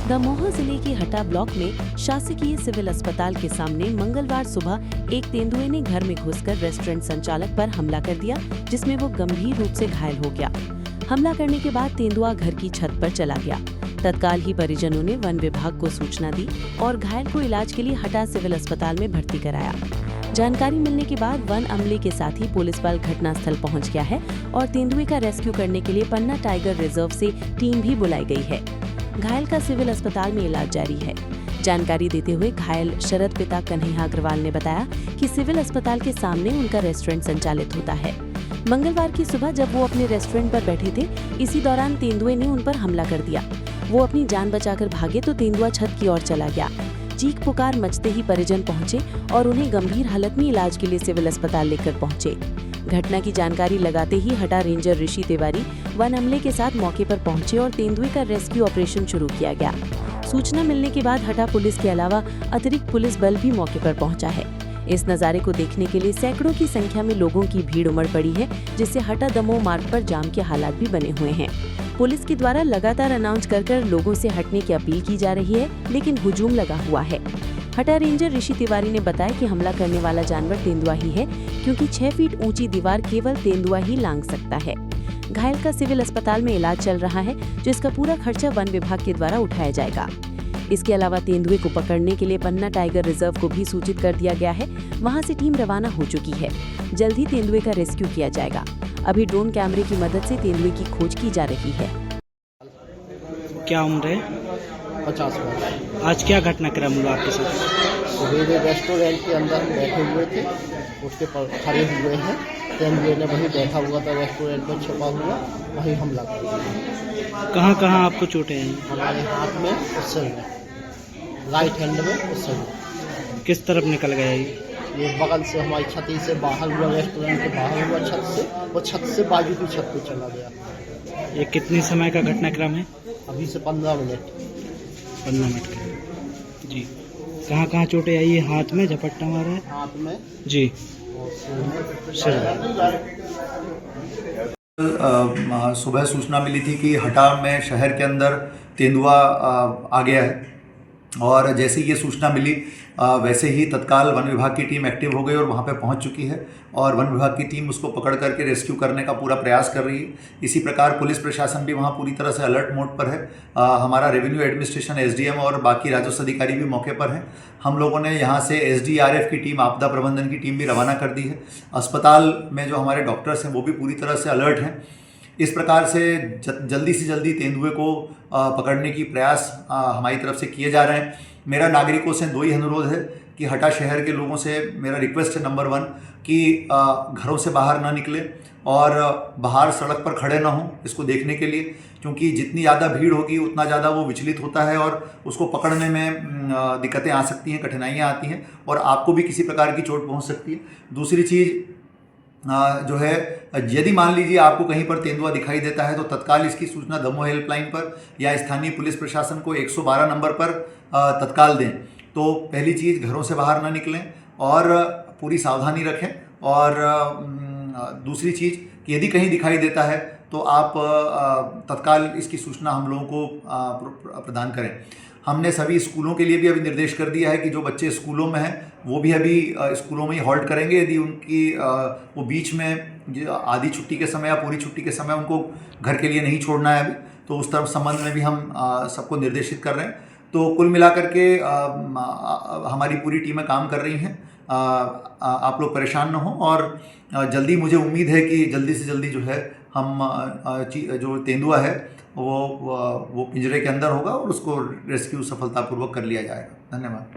दमोह जिले के हटा ब्लॉक में शासकीय सिविल अस्पताल के सामने मंगलवार सुबह एक तेंदुए ने घर में घुसकर रेस्टोरेंट संचालक पर हमला कर दिया, जिसमें वो गंभीर रूप से घायल हो गया। हमला करने के बाद तेंदुआ घर की छत पर चला गया। तत्काल ही परिजनों ने वन विभाग को सूचना दी और घायल को इलाज के लिए हटा सिविल अस्पताल में भर्ती कराया। जानकारी मिलने के बाद वन अमले के साथ ही पुलिस बल घटनास्थल पहुंच गया है और तेंदुए का रेस्क्यू करने के लिए पन्ना टाइगर रिजर्व से टीम भी बुलाई गई है। घायल का सिविल अस्पताल में इलाज जारी है। जानकारी देते हुए घायल शरद पिता कन्हैया अग्रवाल ने बताया कि सिविल अस्पताल के सामने उनका रेस्टोरेंट संचालित होता है। मंगलवार की सुबह जब वो अपने रेस्टोरेंट पर बैठे थे, इसी दौरान तेंदुए ने उन पर हमला कर दिया। वो अपनी जान बचाकर भागे तो तेंदुआ छत की ओर चला गया। चीख पुकार मचते ही परिजन पहुंचे और उन्हें गंभीर हालत में इलाज के लिए सिविल अस्पताल लेकर पहुंचे। घटना की जानकारी लगाते ही हटा रेंजर ऋषि तिवारी वन अमले के साथ मौके पर पहुंचे और तेंदुए का रेस्क्यू ऑपरेशन शुरू किया गया। सूचना मिलने के बाद हटा पुलिस के अलावा अतिरिक्त पुलिस बल भी मौके पर पहुंचा है। इस नज़ारे को देखने के लिए सैकड़ों की संख्या में लोगों की भीड़ उमड़ पड़ी है, जिससे हटा दमोह मार्ग पर जाम के हालात भी बने हुए हैं। पुलिस के द्वारा लगातार अनाउंस कर लोगों से हटने की अपील की जा रही है, लेकिन हुजूम लगा हुआ है। हटा रेंजर ऋषि तिवारी ने बताया कि हमला करने वाला जानवर तेंदुआ ही है, क्योंकि 6 फीट ऊंची दीवार केवल तेंदुआ ही लांघ सकता है। घायल का सिविल अस्पताल में इलाज चल रहा है, जिसका पूरा खर्चा वन विभाग के द्वारा उठाया जाएगा। इसके अलावा तेंदुए को पकड़ने के लिए पन्ना टाइगर रिजर्व को भी सूचित कर दिया गया है। वहां से टीम रवाना हो चुकी है। जल्द ही तेंदुए का रेस्क्यू किया जाएगा। अभी ड्रोन कैमरे की मदद से तेंदुए की खोज की जा रही है। क्या उम्र है? 50 वर्ष। आज क्या घटनाक्रम हुआ आपके साथ? सवेरे रेस्टोरेंट के अंदर हम बैठे हुए थे, उसके पर खड़े हुए हैं। तेंदुए ने वहीं बैठा हुआ था, रेस्टोरेंट में छुपा हुआ, वहीं हमला कर दिया। कहाँ कहाँ आपको चोटें हैं? हमारे हाथ में और सिर में, राइट हैंड में और सिर में। किस तरफ निकल गया ये बगल से हमारी छती से बाहर हुआ, रेस्टोरेंट के बाहर हुआ छत से, और छत से बाजू की छत पे चला गया। ये कितने समय का घटनाक्रम है? अभी से 15 मिनट। 15 मिनट का। जी, कहाँ चोटें आई है? हाथ में झपट्टा मारा है? हाथ में जी, और सिर में। सुबह सूचना मिली थी कि हटा में शहर के अंदर तेंदुआ आ गया है, और जैसे ही ये सूचना मिली वैसे ही तत्काल वन विभाग की टीम एक्टिव हो गई और वहाँ पे पहुँच चुकी है, और वन विभाग की टीम उसको पकड़ करके रेस्क्यू करने का पूरा प्रयास कर रही है। इसी प्रकार पुलिस प्रशासन भी वहाँ पूरी तरह से अलर्ट मोड पर है। हमारा रेवेन्यू एडमिनिस्ट्रेशन, एसडीएम और बाकी राजस्व अधिकारी भी मौके पर हैं। हम लोगों ने यहाँ से एसडीआरएफ की टीम, आपदा प्रबंधन की टीम भी रवाना कर दी है। अस्पताल में जो हमारे डॉक्टर्स हैं वो भी पूरी तरह से अलर्ट हैं। इस प्रकार से जल्दी से जल्दी तेंदुए को पकड़ने की प्रयास हमारी तरफ से किए जा रहे हैं। मेरा नागरिकों से 2 ही अनुरोध है कि हटा शहर के लोगों से मेरा रिक्वेस्ट है, नंबर 1 कि घरों से बाहर ना निकलें और बाहर सड़क पर खड़े ना हों इसको देखने के लिए, क्योंकि जितनी ज़्यादा भीड़ होगी उतना ज़्यादा वो विचलित होता है और उसको पकड़ने में दिक्कतें आ सकती हैं, कठिनाइयाँ आती हैं और आपको भी किसी प्रकार की चोट पहुँच सकती है। दूसरी चीज़ जो है, यदि मान लीजिए आपको कहीं पर तेंदुआ दिखाई देता है तो तत्काल इसकी सूचना दमोह हेल्पलाइन पर या स्थानीय पुलिस प्रशासन को 112 नंबर पर तत्काल दें। तो पहली चीज़, घरों से बाहर ना निकलें और पूरी सावधानी रखें। और दूसरी चीज़ कि यदि कहीं दिखाई देता है तो आप तत्काल इसकी सूचना हम लोगों को प्रदान करें। हमने सभी स्कूलों के लिए भी अभी निर्देश कर दिया है कि जो बच्चे स्कूलों में हैं वो भी अभी स्कूलों में ही हॉल्ट करेंगे। यदि उनकी वो बीच में आधी छुट्टी के समय या पूरी छुट्टी के समय उनको घर के लिए नहीं छोड़ना है अभी, तो उस तरफ संबंध में भी हम सबको निर्देशित कर रहे हैं। तो कुल मिलाकर के हमारी पूरी टीमें काम कर रही हैं। आप लोग परेशान न हो, और जल्दी मुझे उम्मीद है कि जल्दी से जल्दी जो है हम जो तेंदुआ है वो पिंजरे के अंदर होगा और उसको रेस्क्यू सफलतापूर्वक कर लिया जाएगा। धन्यवाद।